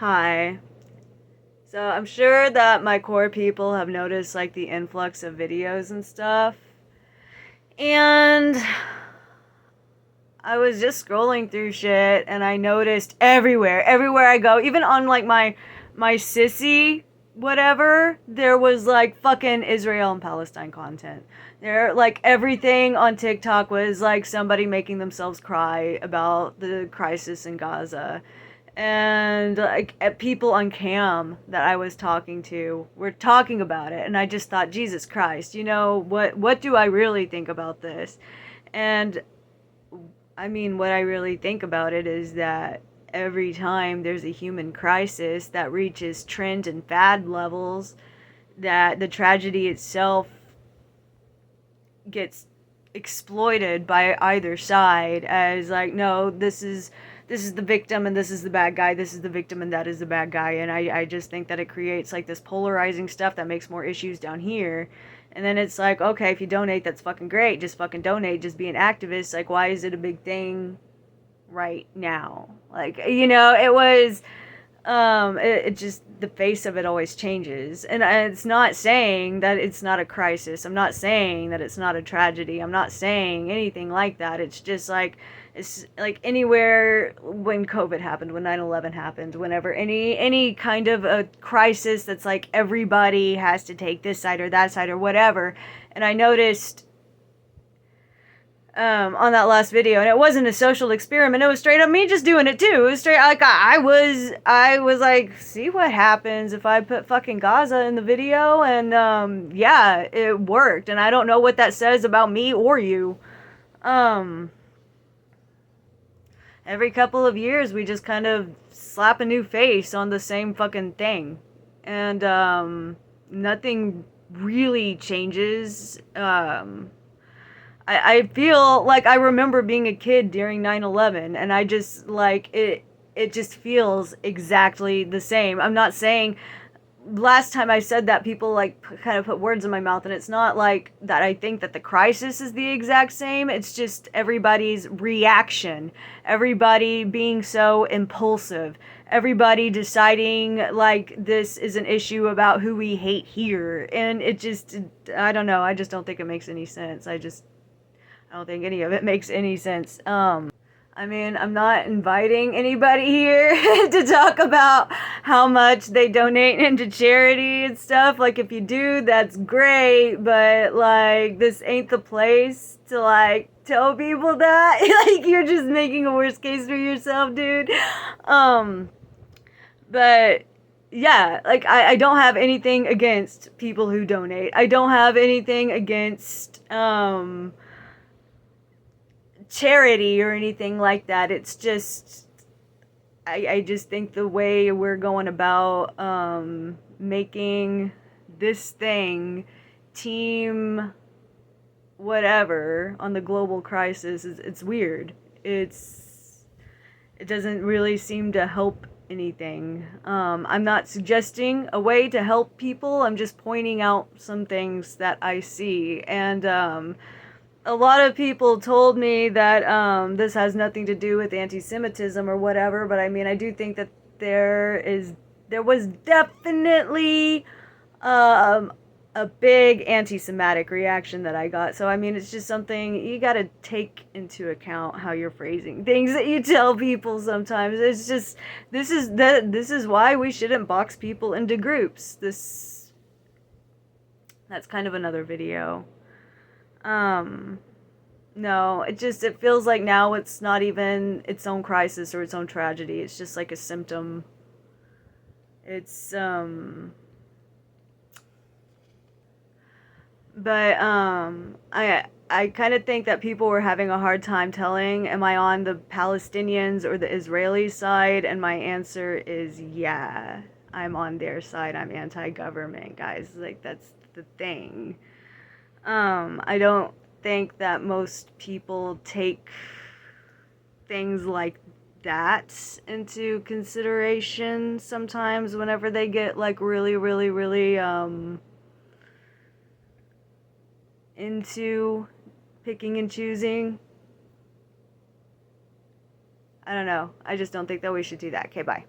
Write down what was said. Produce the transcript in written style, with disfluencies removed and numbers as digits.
Hi. So I'm sure that my core people have noticed like the influx of videos and stuff. And I was just scrolling through shit and I noticed everywhere I go, even on like my sissy whatever, there was like fucking Israel and Palestine content. There like everything on TikTok was like somebody making themselves cry about the crisis in Gaza. And like people on cam that I was talking to were talking about it, and I just thought, Jesus Christ, what do I really think about this? And I mean, what I really think about it is that every time there's a human crisis that reaches trend and fad levels, that the tragedy itself gets exploited by either side as like, no, this is the victim and this is the bad guy, this is the victim and that is the bad guy. And I just think that it creates like this polarizing stuff that makes more issues down here. And then it's like, okay, if you donate, that's fucking great, just fucking donate, just be an activist. Like, why is it a big thing right now? Like, it was it just, the face of it always changes. And it's not saying that it's not a crisis, I'm not saying that it's not a tragedy, I'm not saying anything like that. It's just like, it's like anywhere, when COVID happened, when 9/11 happened, whenever any kind of a crisis that's like everybody has to take this side or that side or whatever. And I noticed on that last video, and it wasn't a social experiment, it was straight up me just doing it too. It was straight like I was like, see what happens if I put fucking Gaza in the video. And yeah, it worked. And I don't know what that says about me or you. Every couple of years we just kind of slap a new face on the same fucking thing, and nothing really changes. I feel like I remember being a kid during 9/11, and I just like it just feels exactly the same. I'm not saying, last time I said that, people like kind of put words in my mouth, and it's not like that I think that the crisis is the exact same. It's just everybody's reaction, everybody being so impulsive, everybody deciding like this is an issue about who we hate here. And it just, I don't know, I just don't think it makes any sense. I don't think any of it makes any sense. I mean, I'm not inviting anybody here to talk about how much they donate into charity and stuff. Like, if you do, that's great, but like, this ain't the place to like tell people that. Like, you're just making a worse case for yourself, dude. But yeah, like, I don't have anything against people who donate. I don't have anything against charity or anything like that. It's just, I just think the way we're going about making this thing team whatever on the global crisis is, it's weird. It doesn't really seem to help anything. I'm not suggesting a way to help people, I'm just pointing out some things that I see. And a lot of people told me that this has nothing to do with anti-Semitism or whatever, but I mean, I do think that there was definitely a big anti-Semitic reaction that I got. So I mean, it's just something you gotta take into account, how you're phrasing things that you tell people sometimes. It's just, this is why we shouldn't box people into groups. That's kind of another video. No, it feels like now it's not even its own crisis or its own tragedy. It's just like a symptom. It's, but, I kind of think that people were having a hard time telling, am I on the Palestinians or the Israeli side? And my answer is, yeah, I'm on their side. I'm anti-government, guys. Like, that's the thing. I don't think that most people take things like that into consideration sometimes whenever they get like really, really, really into picking and choosing. I don't know. I just don't think that we should do that. Okay, bye.